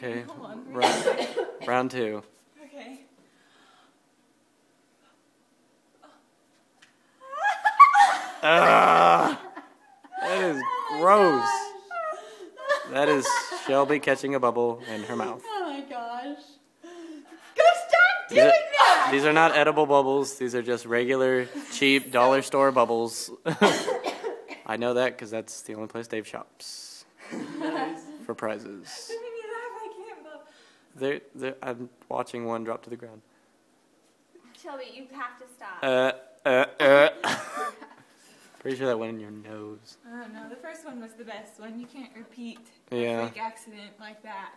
Okay. Hold on. Round 2. Okay. That is gross. That is Shelby catching a bubble in her mouth. Oh my gosh. Go stop doing that! These are not edible bubbles. These are just regular, cheap, dollar store bubbles. I know that because that's the only place Dave shops for prizes. Don't make me laugh, I can't bubble. I'm watching one drop to the ground. Shelby, you have to stop. Pretty sure that went in your nose. I don't know. The first one was the best one. You can't repeat Yeah. a freak accident like that.